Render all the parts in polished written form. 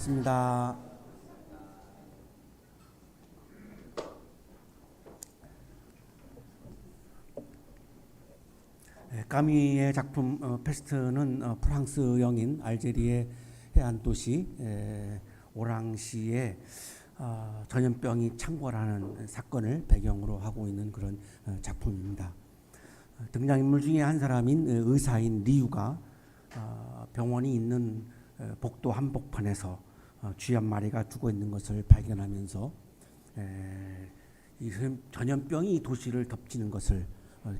있습니다. 까미의 작품 페스트는 프랑스 영인 알제리의 해안 도시 오랑시의 전염병이 창궐하는 사건을 배경으로 하고 있는 그런 작품입니다. 등장인물 중에 한 사람인 의사인 리우가 병원이 있는 복도 한복판에서 쥐 한 마리가 죽어 있는 것을 발견하면서 이 전염병이 이 도시를 덮치는 것을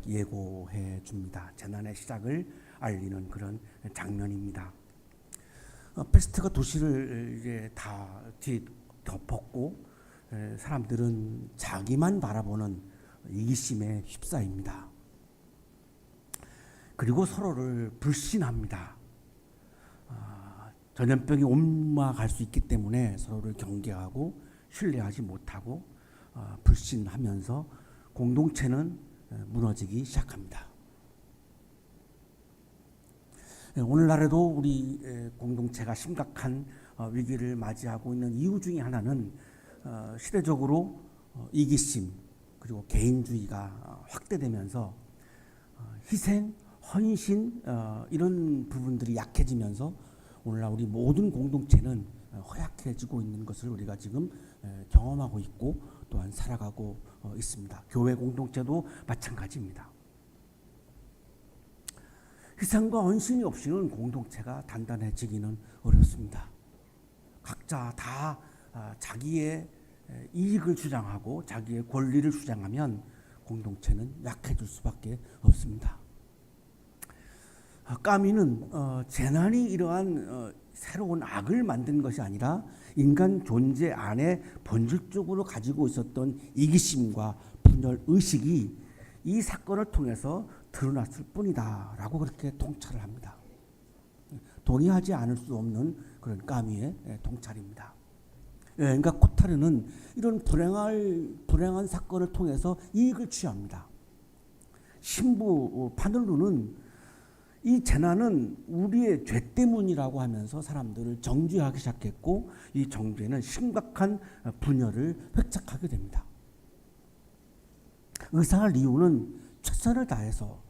예고해 줍니다. 재난의 시작을 알리는 그런 장면입니다. 페스트가 도시를 이제 다 뒤덮었고 사람들은 자기만 바라보는 이기심에 휩싸입니다. 그리고 서로를 불신합니다. 전염병이 옮아갈 수 있기 때문에 서로를 경계하고 신뢰하지 못하고 불신하면서 공동체는 무너지기 시작합니다. 오늘날에도 우리 공동체가 심각한 위기를 맞이하고 있는 이유 중에 하나는 시대적으로 이기심 그리고 개인주의가 확대되면서 희생, 헌신 이런 부분들이 약해지면서 오늘날 우리 모든 공동체는 허약해지고 있는 것을 우리가 지금 경험하고 있고 또한 살아가고 있습니다. 교회 공동체도 마찬가지입니다. 희생과 헌신이 없이는 공동체가 단단해지기는 어렵습니다. 각자 다 자기의 이익을 주장하고 자기의 권리를 주장하면 공동체는 약해질 수밖에 없습니다. 까미는 재난이 이러한 새로운 악을 만든 것이 아니라 인간 존재 안에 본질적으로 가지고 있었던 이기심과 분열 의식이 이 사건을 통해서 드러났을 뿐이다 라고 그렇게 통찰을 합니다. 동의하지 않을 수 없는 그런 까미의 통찰입니다. 그러니까 코타르는 이런 불행한 사건을 통해서 이익을 취합니다. 신부 파늘루는 이 재난은 우리의 죄 때문이라고 하면서 사람들을 정죄하기 시작했고 이 정죄는 심각한 분열을 획책하게 됩니다. 의사 리우는 최선을 다해서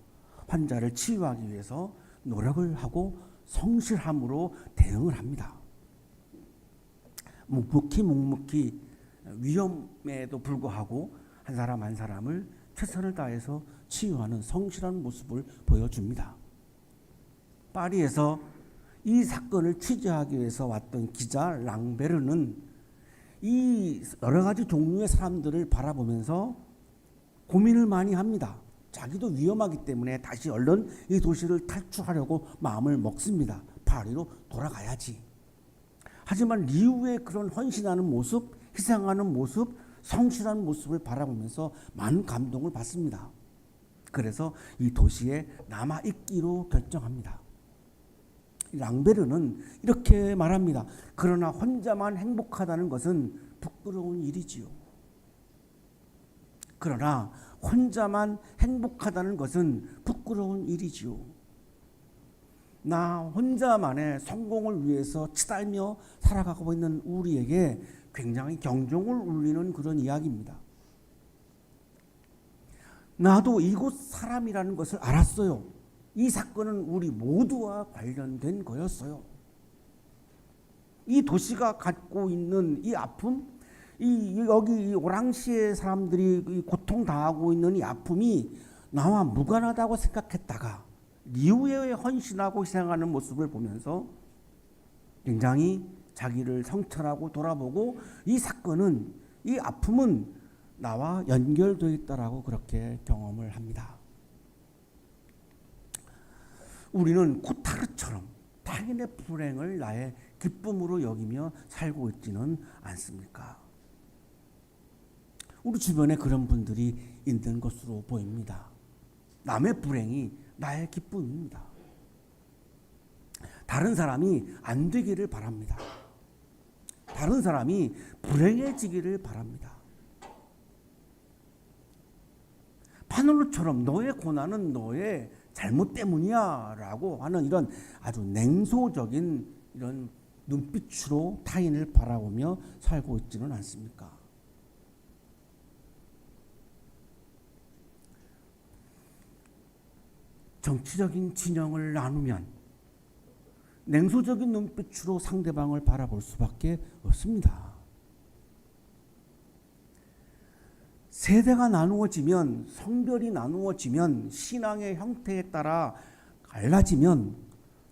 환자를 치유하기 위해서 노력을 하고 성실함으로 대응을 합니다. 묵묵히 위험에도 불구하고 한 사람 한 사람을 최선을 다해서 치유하는 성실한 모습을 보여줍니다. 파리에서 이 사건을 취재하기 위해서 왔던 기자 랑베르는 이 여러 가지 종류의 사람들을 바라보면서 고민을 많이 합니다. 자기도 위험하기 때문에 다시 얼른 이 도시를 탈출하려고 마음을 먹습니다. 파리로 돌아가야지. 하지만 리우의 그런 헌신하는 모습, 희생하는 모습, 성실한 모습을 바라보면서 많은 감동을 받습니다. 그래서 이 도시에 남아있기로 결정합니다. 랑베르는 이렇게 말합니다. 그러나 혼자만 행복하다는 것은 부끄러운 일이지요. 그러나 혼자만 행복하다는 것은 부끄러운 일이지요. 나 혼자만의 성공을 위해서 치달며 살아가고 있는 우리에게 굉장히 경종을 울리는 그런 이야기입니다. 나도 이곳 사람이라는 것을 알았어요. 이 사건은 우리 모두와 관련된 거였어요. 이 도시가 갖고 있는 이 아픔, 여기 이 오랑시의 사람들이 고통당하고 있는 이 아픔이 나와 무관하다고 생각했다가 리우의 헌신하고 희생하는 모습을 보면서 굉장히 자기를 성찰하고 돌아보고 이 사건은, 이 아픔은 나와 연결되어 있다라고 그렇게 경험을 합니다. 우리는 코타르처럼 타인의 불행을 나의 기쁨으로 여기며 살고 있지는 않습니까? 우리 주변에 그런 분들이 있는 것으로 보입니다. 남의 불행이 나의 기쁨입니다. 다른 사람이 안 되기를 바랍니다. 다른 사람이 불행해지기를 바랍니다. 파놀루처럼 너의 고난은 너의 잘못 때문이야 라고 하는 이런 아주 냉소적인 이런 눈빛으로 타인을 바라보며 살고 있지는 않습니까? 정치적인 진영을 나누면 냉소적인 눈빛으로 상대방을 바라볼 수밖에 없습니다. 세대가 나누어지면, 성별이 나누어지면, 신앙의 형태에 따라 갈라지면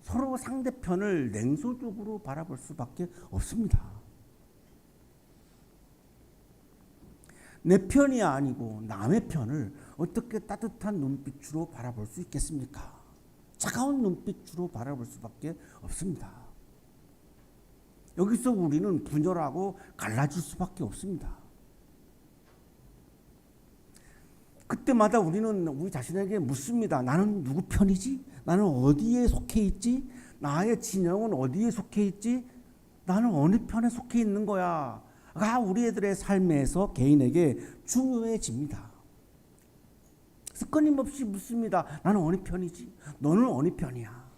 서로 상대편을 냉소적으로 바라볼 수밖에 없습니다. 내 편이 아니고 남의 편을 어떻게 따뜻한 눈빛으로 바라볼 수 있겠습니까? 차가운 눈빛으로 바라볼 수밖에 없습니다. 여기서 우리는 분열하고 갈라질 수밖에 없습니다. 그때마다 우리는 우리 자신에게 묻습니다. 나는 누구 편이지? 나는 어디에 속해 있지? 나의 진영은 어디에 속해 있지? 나는 어느 편에 속해 있는 거야? 가 우리들의 삶에서 개인에게 중요해집니다. 끊임없이 묻습니다. 나는 어느 편이지? 너는 어느 편이야?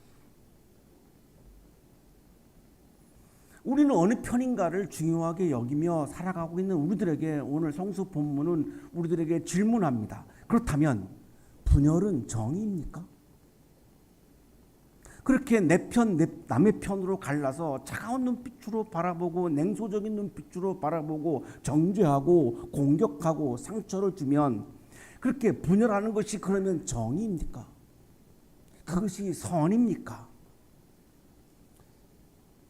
우리는 어느 편인가를 중요하게 여기며 살아가고 있는 우리들에게 오늘 성수 본문은 우리들에게 질문합니다. 그렇다면 분열은 정의입니까? 그렇게 내 편, 남의 편으로 갈라서 차가운 눈빛으로 바라보고 냉소적인 눈빛으로 바라보고 정죄하고 공격하고 상처를 주면 그렇게 분열하는 것이 그러면 정의입니까? 그것이 선입니까?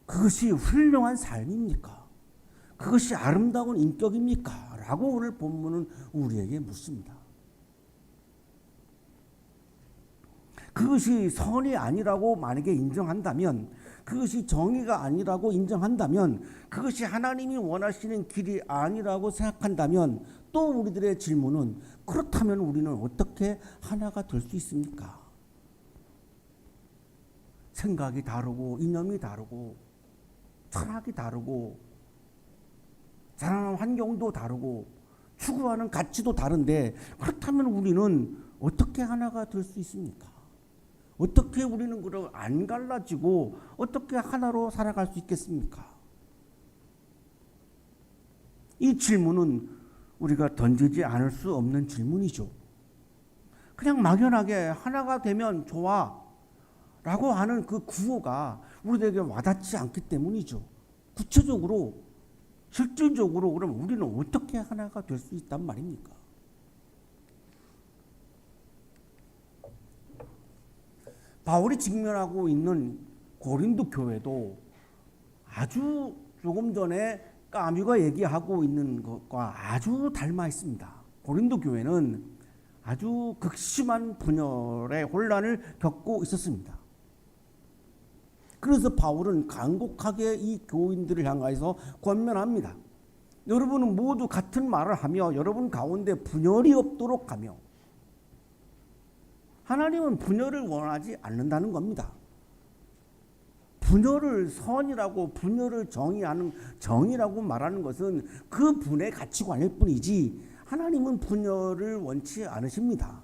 그것이 훌륭한 삶입니까? 그것이 아름다운 인격입니까? 라고 오늘 본문은 우리에게 묻습니다. 그것이 선이 아니라고 만약에 인정한다면, 그것이 정의가 아니라고 인정한다면, 그것이 하나님이 원하시는 길이 아니라고 생각한다면 또 우리들의 질문은 그렇다면 우리는 어떻게 하나가 될 수 있습니까? 생각이 다르고 이념이 다르고 철학이 다르고 자라는 환경도 다르고 추구하는 가치도 다른데 그렇다면 우리는 어떻게 하나가 될 수 있습니까? 어떻게 우리는 그럼 안 갈라지고 어떻게 하나로 살아갈 수 있겠습니까? 이 질문은 우리가 던지지 않을 수 없는 질문이죠. 그냥 막연하게 하나가 되면 좋아 라고 하는 그 구호가 우리에게 와닿지 않기 때문이죠. 구체적으로 실질적으로 그럼 우리는 어떻게 하나가 될 수 있단 말입니까? 바울이 직면하고 있는 고린도 교회도 아주 조금 전에 까뮤가 얘기하고 있는 것과 아주 닮아 있습니다. 고린도 교회는 아주 극심한 분열의 혼란을 겪고 있었습니다. 그래서 바울은 간곡하게 이 교인들을 향해서 권면합니다. 여러분은 모두 같은 말을 하며 여러분 가운데 분열이 없도록 하며, 하나님은 분열을 원하지 않는다는 겁니다. 분열을 선이라고 분열을 정의라고 말하는 것은 그 분의 가치관일 뿐이지 하나님은 분열을 원치 않으십니다.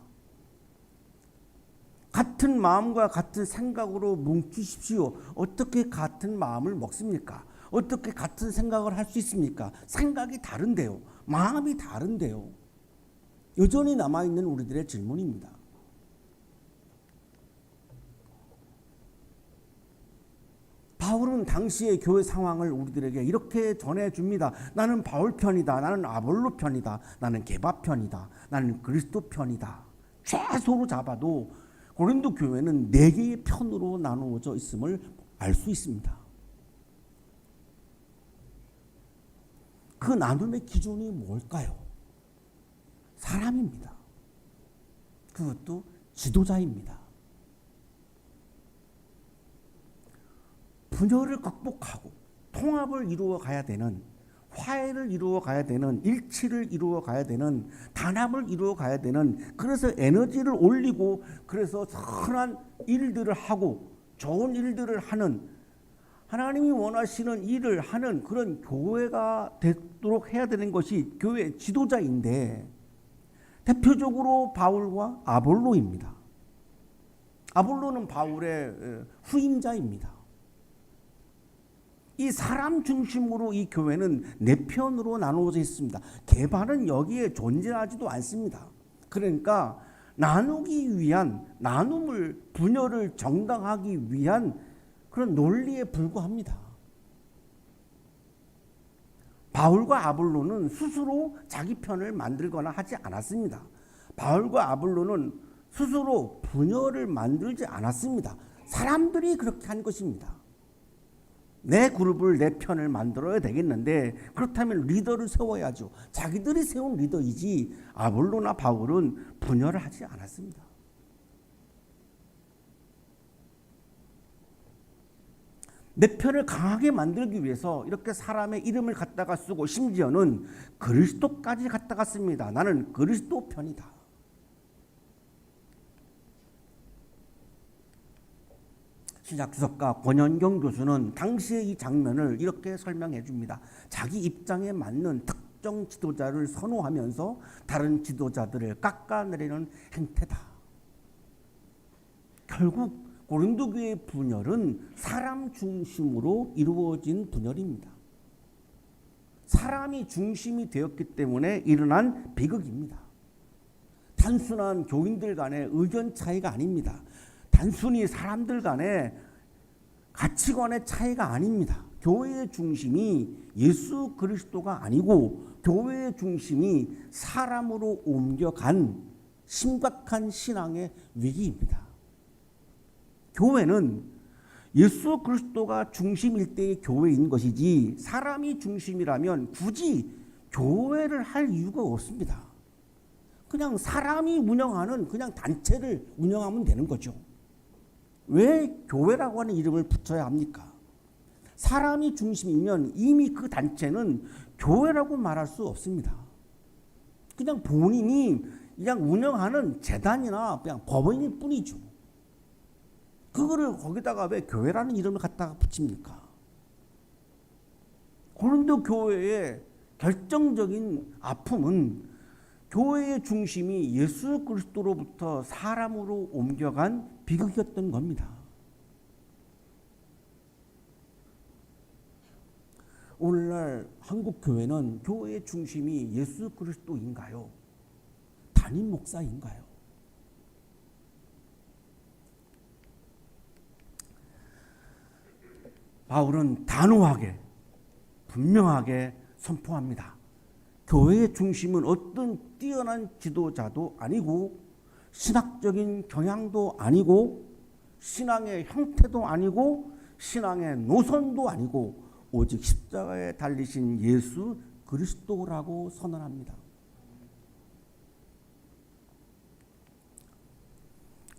같은 마음과 같은 생각으로 뭉치십시오. 어떻게 같은 마음을 먹습니까? 어떻게 같은 생각을 할 수 있습니까? 생각이 다른데요. 마음이 다른데요. 여전히 남아있는 우리들의 질문입니다. 바울은 당시의 교회 상황을 우리들에게 이렇게 전해줍니다. 나는 바울 편이다. 나는 아볼로 편이다. 나는 게바 편이다. 나는 그리스도 편이다. 최소로 잡아도 고린도 교회는 4개의 편으로 나누어져 있음을 알 수 있습니다. 그 나눔의 기준이 뭘까요? 사람입니다. 그것도 지도자입니다. 분열을 극복하고 통합을 이루어 가야 되는, 화해를 이루어 가야 되는, 일치를 이루어 가야 되는, 단합을 이루어 가야 되는, 그래서 에너지를 올리고 그래서 선한 일들을 하고 좋은 일들을 하는, 하나님이 원하시는 일을 하는 그런 교회가 되도록 해야 되는 것이 교회 지도자인데, 대표적으로 바울과 아볼로입니다. 아볼로는 바울의 후임자입니다. 이 사람 중심으로 이 교회는 네 편으로 나누어져 있습니다. 개발은 여기에 존재하지도 않습니다. 그러니까 나누기 위한, 나눔을, 분열을 정당하기 위한 그런 논리에 불과합니다. 바울과 아볼로는 스스로 자기 편을 만들거나 하지 않았습니다. 바울과 아볼로는 스스로 분열을 만들지 않았습니다. 사람들이 그렇게 한 것입니다. 내 그룹을, 내 편을 만들어야 되겠는데 그렇다면 리더를 세워야죠. 자기들이 세운 리더이지 아볼로나 바울은 분열을 하지 않았습니다. 내 편을 강하게 만들기 위해서 이렇게 사람의 이름을 갖다가 쓰고 심지어는 그리스도까지 갖다가 씁니다. 나는 그리스도 편이다. 신약주석가 권현경 교수는 당시의 이 장면을 이렇게 설명해 줍니다. 자기 입장에 맞는 특정 지도자를 선호하면서 다른 지도자들을 깎아내리는 행태다. 결국 고린도 교회의 분열은 사람 중심으로 이루어진 분열입니다. 사람이 중심이 되었기 때문에 일어난 비극입니다. 단순한 교인들 간의 의견 차이가 아닙니다. 단순히 사람들 간의 가치관의 차이가 아닙니다. 교회의 중심이 예수 그리스도가 아니고 교회의 중심이 사람으로 옮겨간 심각한 신앙의 위기입니다. 교회는 예수 그리스도가 중심일 때의 교회인 것이지 사람이 중심이라면 굳이 교회를 할 이유가 없습니다. 그냥 사람이 운영하는 그냥 단체를 운영하면 되는 거죠. 왜 교회라고 하는 이름을 붙여야 합니까? 사람이 중심이면 이미 그 단체는 교회라고 말할 수 없습니다. 그냥 본인이 그냥 운영하는 재단이나 그냥 법인일 뿐이죠. 그거를 거기다가 왜 교회라는 이름을 갖다가 붙입니까? 고린도 교회의 결정적인 아픔은 교회의 중심이 예수 그리스도로부터 사람으로 옮겨간 비극이었던 겁니다. 오늘날 한국 교회는 교회의 중심이 예수 그리스도인가요? 담임 목사인가요? 바울은 단호하게 분명하게 선포합니다. 교회의 중심은 어떤 뛰어난 지도자도 아니고 신학적인 경향도 아니고 신앙의 형태도 아니고 신앙의 노선도 아니고 오직 십자가에 달리신 예수 그리스도라고 선언합니다.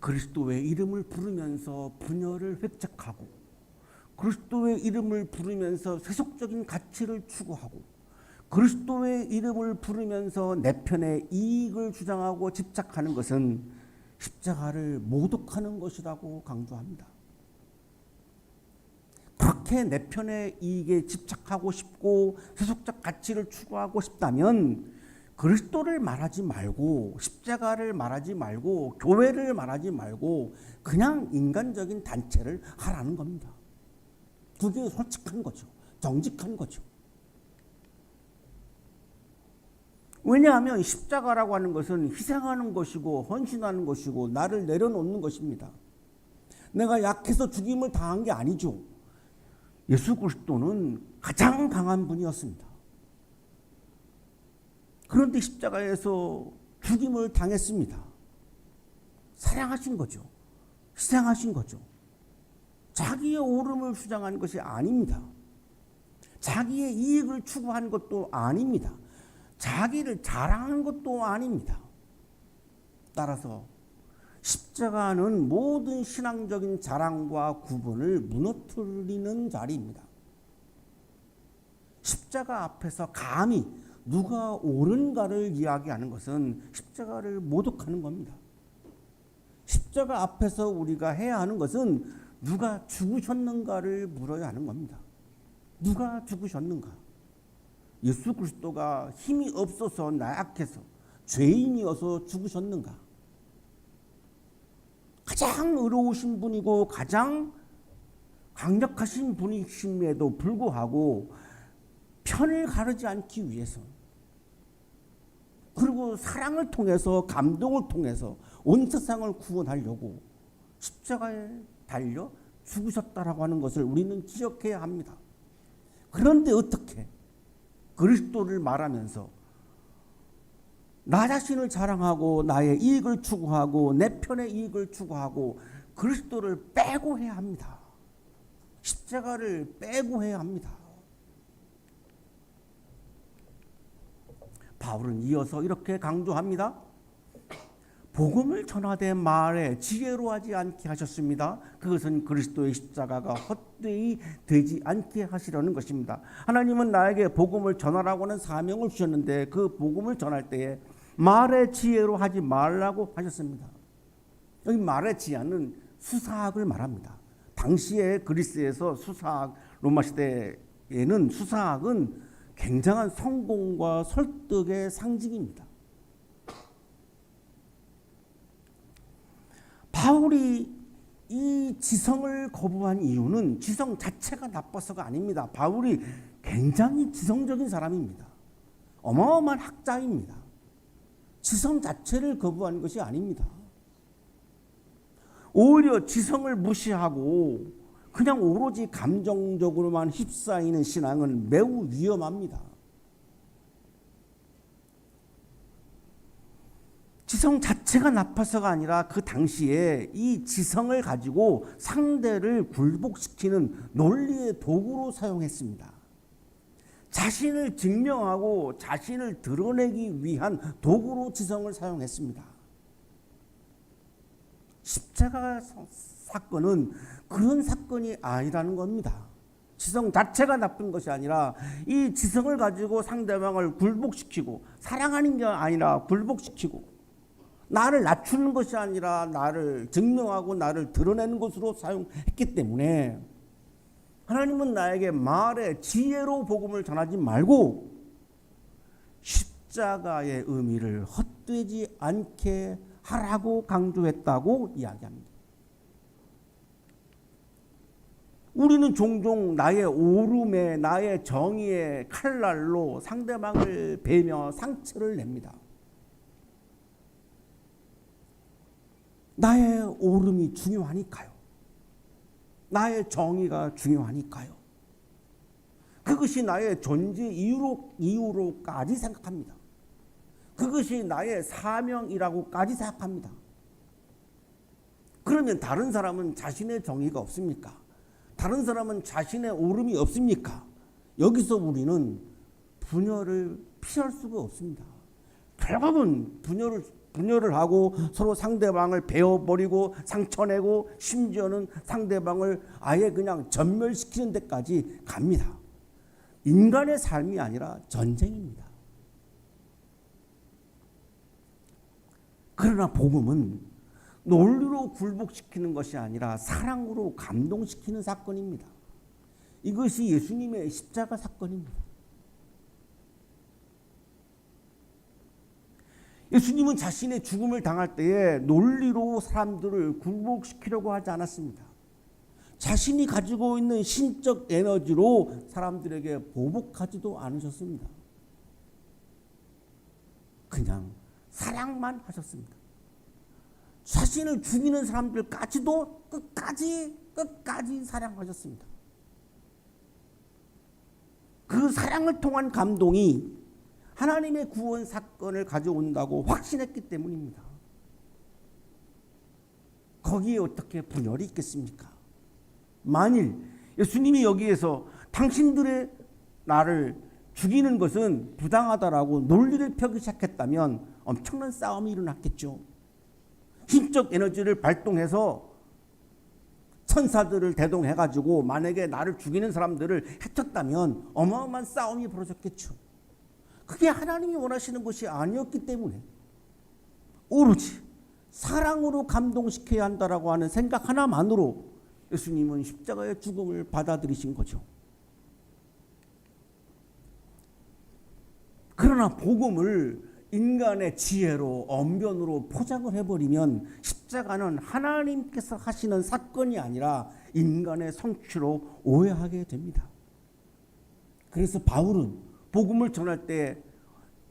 그리스도의 이름을 부르면서 분열을 획책하고 그리스도의 이름을 부르면서 세속적인 가치를 추구하고 그리스도의 이름을 부르면서 내 편의 이익을 주장하고 집착하는 것은 십자가를 모독하는 것이라고 강조합니다. 그렇게 내 편의 이익에 집착하고 싶고 세속적 가치를 추구하고 싶다면 그리스도를 말하지 말고 십자가를 말하지 말고 교회를 말하지 말고 그냥 인간적인 단체를 하라는 겁니다. 그게 솔직한 거죠. 정직한 거죠. 왜냐하면 십자가라고 하는 것은 희생하는 것이고 헌신하는 것이고 나를 내려놓는 것입니다. 내가 약해서 죽임을 당한 게 아니죠. 예수 그리스도는 가장 강한 분이었습니다. 그런데 십자가에서 죽임을 당했습니다. 사랑하신 거죠. 희생하신 거죠. 자기의 옳음을 주장한 것이 아닙니다. 자기의 이익을 추구한 것도 아닙니다. 자기를 자랑한 것도 아닙니다. 따라서 십자가는 모든 신앙적인 자랑과 구분을 무너뜨리는 자리입니다. 십자가 앞에서 감히 누가 옳은가를 이야기하는 것은 십자가를 모독하는 겁니다. 십자가 앞에서 우리가 해야 하는 것은 누가 죽으셨는가를 물어야 하는 겁니다. 누가 죽으셨는가? 예수 그리스도가 힘이 없어서 나약해서 죄인이어서 죽으셨는가? 가장 의로우신 분이고 가장 강력하신 분이심에도 불구하고 편을 가르지 않기 위해서, 그리고 사랑을 통해서, 감동을 통해서 온 세상을 구원하려고 십자가에 달려 죽으셨다라고 하는 것을 우리는 기억해야 합니다. 그런데 어떻게 그리스도를 말하면서 나 자신을 자랑하고 나의 이익을 추구하고 내 편의 이익을 추구하고 그리스도를 빼고 해야 합니다. 십자가를 빼고 해야 합니다. 바울은 이어서 이렇게 강조합니다. 복음을 전하되 말에 지혜로 하지 않게 하셨습니다. 그것은 그리스도의 십자가가 헛되이 되지 않게 하시려는 것입니다. 하나님은 나에게 복음을 전하라고 하는 사명을 주셨는데 그 복음을 전할 때에 말에 지혜로 하지 말라고 하셨습니다. 여기 말의 지혜는 수사학을 말합니다. 당시에 그리스에서 수사학, 로마 시대에는 수사학은 굉장한 성공과 설득의 상징입니다. 바울이 이 지성을 거부한 이유는 지성 자체가 나빠서가 아닙니다. 바울이 굉장히 지성적인 사람입니다. 어마어마한 학자입니다. 지성 자체를 거부한 것이 아닙니다. 오히려 지성을 무시하고 그냥 오로지 감정적으로만 휩싸이는 신앙은 매우 위험합니다. 지성 자체가 나빠서가 아니라 그 당시에 이 지성을 가지고 상대를 굴복시키는 논리의 도구로 사용했습니다. 자신을 증명하고 자신을 드러내기 위한 도구로 지성을 사용했습니다. 십자가 사건은 그런 사건이 아니라는 겁니다. 지성 자체가 나쁜 것이 아니라 이 지성을 가지고 상대방을 굴복시키고, 사랑하는 게 아니라 굴복시키고, 나를 낮추는 것이 아니라 나를 증명하고 나를 드러내는 것으로 사용했기 때문에 하나님은 나에게 말에 지혜로 복음을 전하지 말고 십자가의 의미를 헛되지 않게 하라고 강조했다고 이야기합니다. 우리는 종종 나의 오름에, 나의 정의의 칼날로 상대방을 베며 상처를 냅니다. 나의 오름이 중요하니까요. 나의 정의가 중요하니까요. 그것이 나의 존재 이유로까지 생각합니다. 그것이 나의 사명이라고까지 생각합니다. 그러면 다른 사람은 자신의 정의가 없습니까? 다른 사람은 자신의 오름이 없습니까? 여기서 우리는 분열을 피할 수가 없습니다. 결국은 분열을 하고 서로 상대방을 베어버리고 상처내고 심지어는 상대방을 아예 그냥 전멸시키는 데까지 갑니다. 인간의 삶이 아니라 전쟁입니다. 그러나 복음은 논리로 굴복시키는 것이 아니라 사랑으로 감동시키는 사건입니다. 이것이 예수님의 십자가 사건입니다. 예수님은 자신의 죽음을 당할 때에 논리로 사람들을 굴복시키려고 하지 않았습니다. 자신이 가지고 있는 신적 에너지로 사람들에게 보복하지도 않으셨습니다. 그냥 사랑만 하셨습니다. 자신을 죽이는 사람들까지도 끝까지 사랑하셨습니다. 그 사랑을 통한 감동이 하나님의 구원 사건을 가져온다고 확신했기 때문입니다. 거기에 어떻게 분열이 있겠습니까? 만일 예수님이 여기에서 당신들의 나를 죽이는 것은 부당하다라고 논리를 펴기 시작했다면 엄청난 싸움이 일어났겠죠. 신적 에너지를 발동해서 천사들을 대동해가지고 만약에 나를 죽이는 사람들을 해쳤다면 어마어마한 싸움이 벌어졌겠죠. 그게 하나님이 원하시는 것이 아니었기 때문에 오로지 사랑으로 감동시켜야 한다라고 하는 생각 하나만으로 예수님은 십자가의 죽음을 받아들이신 거죠. 그러나 복음을 인간의 지혜로 언변으로 포장을 해버리면 십자가는 하나님께서 하시는 사건이 아니라 인간의 성취로 오해하게 됩니다. 그래서 바울은 복음을 전할 때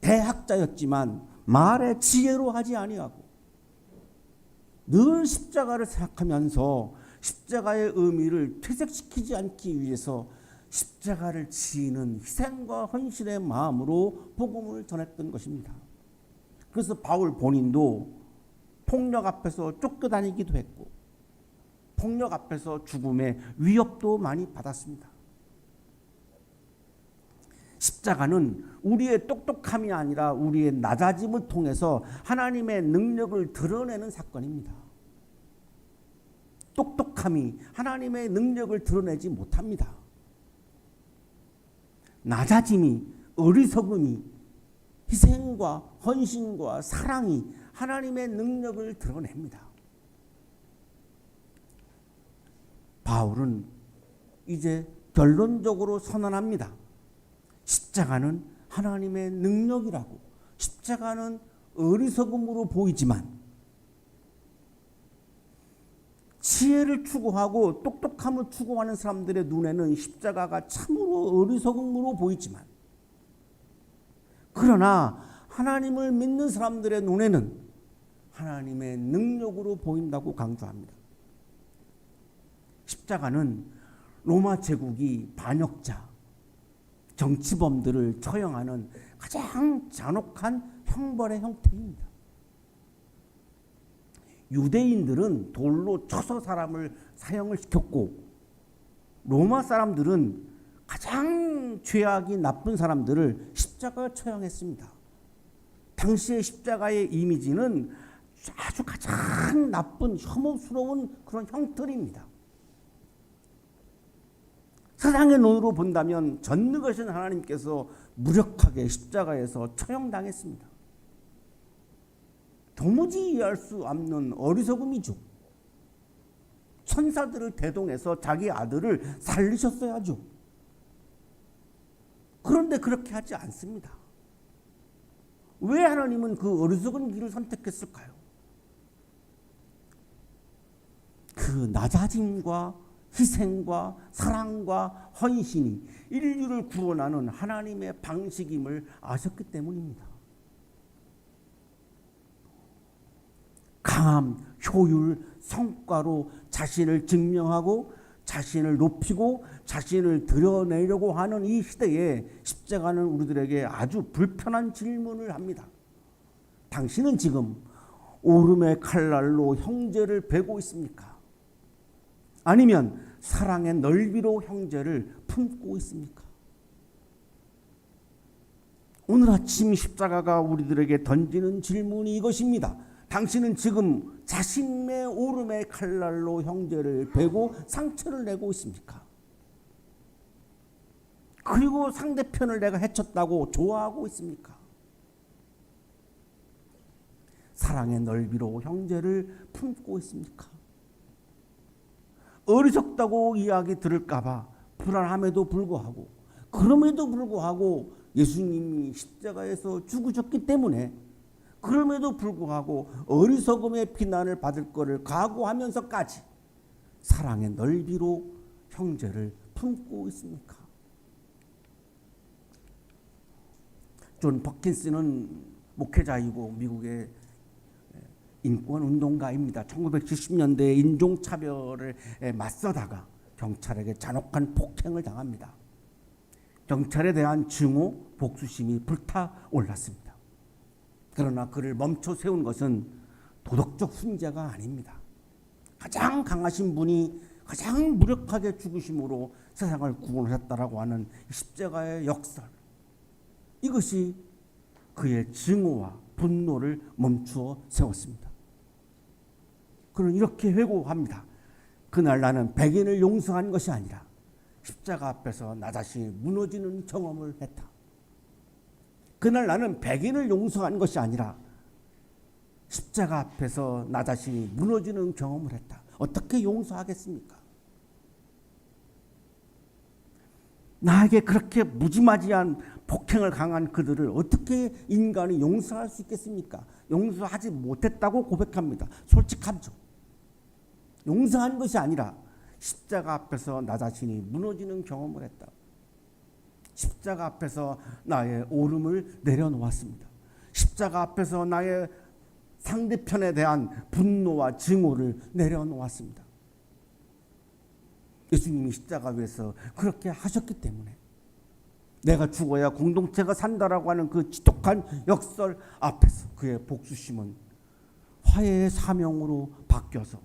대학자였지만 말의 지혜로 하지 아니하고 늘 십자가를 생각하면서 십자가의 의미를 퇴색시키지 않기 위해서 십자가를 지는 희생과 헌신의 마음으로 복음을 전했던 것입니다. 그래서 바울 본인도 폭력 앞에서 쫓겨다니기도 했고 폭력 앞에서 죽음의 위협도 많이 받았습니다. 십자가는 우리의 똑똑함이 아니라 우리의 낮아짐을 통해서 하나님의 능력을 드러내는 사건입니다. 똑똑함이 하나님의 능력을 드러내지 못합니다. 낮아짐이, 어리석음이, 희생과 헌신과 사랑이 하나님의 능력을 드러냅니다. 바울은 이제 결론적으로 선언합니다. 십자가는 하나님의 능력이라고. 십자가는 어리석음으로 보이지만 지혜를 추구하고 똑똑함을 추구하는 사람들의 눈에는 십자가가 참으로 어리석음으로 보이지만 그러나 하나님을 믿는 사람들의 눈에는 하나님의 능력으로 보인다고 강조합니다. 십자가는 로마 제국이 반역자, 정치범들을 처형하는 가장 잔혹한 형벌의 형태입니다. 유대인들은 돌로 쳐서 사람을 사형을 시켰고 로마 사람들은 가장 죄악이 나쁜 사람들을 십자가에 처형했습니다. 당시의 십자가의 이미지는 아주 가장 나쁜 혐오스러운 그런 형틀입니다. 세상의 눈으로 본다면 전능하신 하나님께서 무력하게 십자가에서 처형당했습니다. 도무지 이해할 수 없는 어리석음이죠. 천사들을 대동해서 자기 아들을 살리셨어야죠. 그런데 그렇게 하지 않습니다. 왜 하나님은 그 어리석은 길을 선택했을까요? 그 낮아짐과 희생과 사랑과 헌신이 인류를 구원하는 하나님의 방식임을 아셨기 때문입니다. 강함, 효율, 성과로 자신을 증명하고 자신을 높이고 자신을 드러내려고 하는 이 시대에 십자가는 우리들에게 아주 불편한 질문을 합니다. 당신은 지금 오름의 칼날로 형제를 베고 있습니까? 아니면 사랑의 넓이로 형제를 품고 있습니까? 오늘 아침 십자가가 우리들에게 던지는 질문이 이것입니다. 당신은 지금 자신의 오름의 칼날로 형제를 베고 상처를 내고 있습니까? 그리고 상대편을 내가 해쳤다고 좋아하고 있습니까? 사랑의 넓이로 형제를 품고 있습니까? 어리석다고 이야기 들을까 봐 불안함에도 불구하고 그럼에도 불구하고 예수님이 십자가에서 죽으셨기 때문에 그럼에도 불구하고 어리석음의 비난을 받을 것을 각오하면서까지 사랑의 넓이로 형제를 품고 있습니까? 존 퍼킨스는 목회자이고 미국의 인권운동가입니다. 1970년대에 인종차별에 맞서다가 경찰에게 잔혹한 폭행을 당합니다. 경찰에 대한 증오, 복수심이 불타올랐습니다. 그러나 그를 멈춰 세운 것은 도덕적 훈계가 아닙니다. 가장 강하신 분이 가장 무력하게 죽으심으로 세상을 구원하셨다라고 하는 십자가의 역설, 이것이 그의 증오와 분노를 멈추어 세웠습니다. 그는 이렇게 회고합니다. 그날 나는 백인을 용서한 것이 아니라 십자가 앞에서 나 자신이 무너지는 경험을 했다. 그날 나는 백인을 용서한 것이 아니라 십자가 앞에서 나 자신이 무너지는 경험을 했다. 어떻게 용서하겠습니까? 나에게 그렇게 무지막지한 폭행을 강한 그들을 어떻게 인간이 용서할 수 있겠습니까? 용서하지 못했다고 고백합니다. 솔직하죠. 용서한 것이 아니라 십자가 앞에서 나 자신이 무너지는 경험을 했다. 십자가 앞에서 나의 오름을 내려놓았습니다. 십자가 앞에서 나의 상대편에 대한 분노와 증오를 내려놓았습니다. 예수님이 십자가 위에서 그렇게 하셨기 때문에 내가 죽어야 공동체가 산다라고 하는 그 지독한 역설 앞에서 그의 복수심은 화해의 사명으로 바뀌어서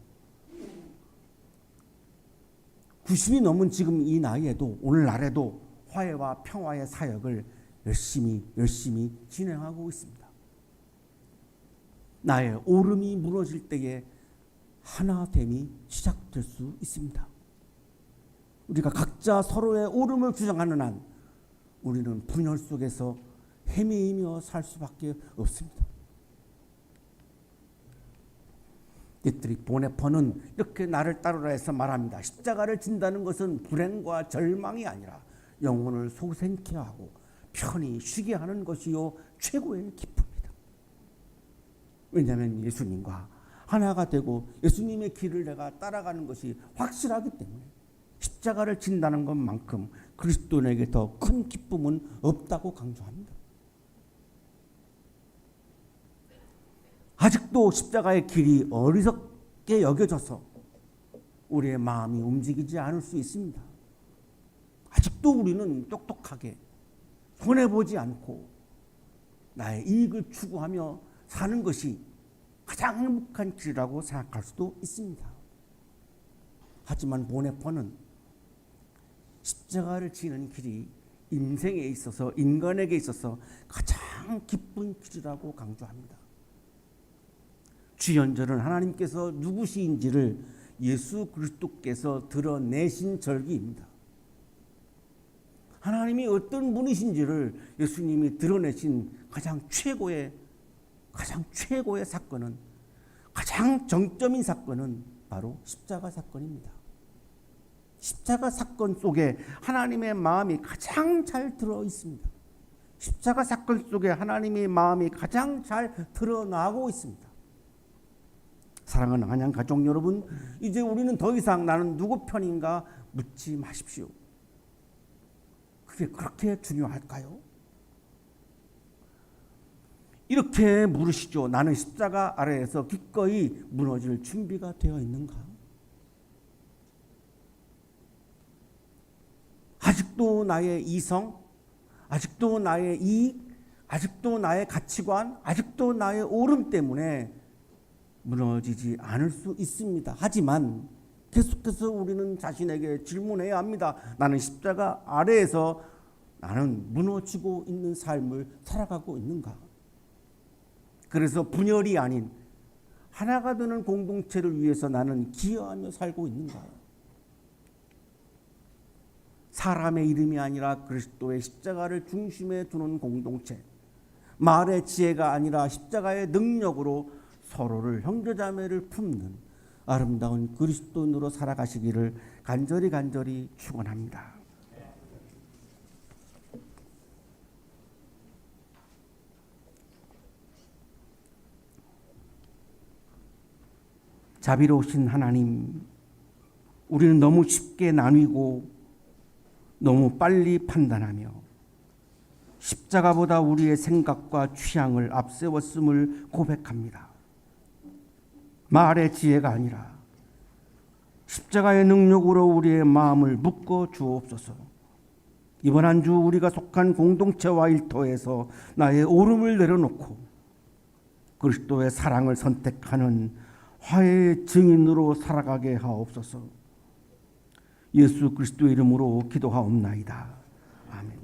90이 넘은 지금 이 나이에도 오늘날에도 화해와 평화의 사역을 열심히 진행하고 있습니다. 나의 오름이 무너질 때에 하나됨이 시작될 수 있습니다. 우리가 각자 서로의 오름을 주장하는 한 우리는 분열 속에서 헤매이며 살 수밖에 없습니다. 디트리히 보네퍼는 이렇게 나를 따르라 해서 말합니다. 십자가를 진다는 것은 불행과 절망이 아니라 영혼을 소생케 하고 편히 쉬게 하는 것이요 최고의 기쁨이다. 왜냐하면 예수님과 하나가 되고 예수님의 길을 내가 따라가는 것이 확실하기 때문에 십자가를 진다는 것만큼 그리스도인에게 더 큰 기쁨은 없다고 강조합니다. 아직도 십자가의 길이 어리석게 여겨져서 우리의 마음이 움직이지 않을 수 있습니다. 아직도 우리는 똑똑하게 손해보지 않고 나의 이익을 추구하며 사는 것이 가장 행복한 길이라고 생각할 수도 있습니다. 하지만 보네퍼는 십자가를 지는 길이 인생에 있어서 인간에게 있어서 가장 기쁜 길이라고 강조합니다. 주연절은 하나님께서 누구시인지를 예수 그리스도께서 드러내신 절기입니다. 하나님이 어떤 분이신지를 예수님이 드러내신 가장 최고의 사건은, 가장 정점인 사건은 바로 십자가 사건입니다. 십자가 사건 속에 하나님의 마음이 가장 잘 들어 있습니다. 십자가 사건 속에 하나님의 마음이 가장 잘 드러나고 있습니다. 사랑하는 한양 가족 여러분, 이제 우리는 더 이상 나는 누구 편인가 묻지 마십시오. 그게 그렇게 중요할까요? 이렇게 물으시죠. 나는 십자가 아래에서 기꺼이 무너질 준비가 되어 있는가? 아직도 나의 이성, 아직도 나의 이익, 아직도 나의 가치관, 아직도 나의 오름 때문에 무너지지 않을 수 있습니다. 하지만 계속해서 우리는 자신에게 질문해야 합니다. 나는 십자가 아래에서 나는 무너지고 있는 삶을 살아가고 있는가? 그래서 분열이 아닌 하나가 되는 공동체를 위해서 나는 기여하며 살고 있는가? 사람의 이름이 아니라 그리스도의 십자가를 중심에 두는 공동체, 말의 지혜가 아니라 십자가의 능력으로 서로를 형제자매를 품는 아름다운 그리스도인으로 살아가시기를 간절히 축원합니다. 자비로우신 하나님, 우리는 너무 쉽게 나뉘고 너무 빨리 판단하며 십자가보다 우리의 생각과 취향을 앞세웠음을 고백합니다. 말의 지혜가 아니라 십자가의 능력으로 우리의 마음을 묶어 주옵소서. 이번 한 주 우리가 속한 공동체와 일터에서 나의 오름을 내려놓고 그리스도의 사랑을 선택하는 화해의 증인으로 살아가게 하옵소서. 예수 그리스도의 이름으로 기도하옵나이다. 아멘.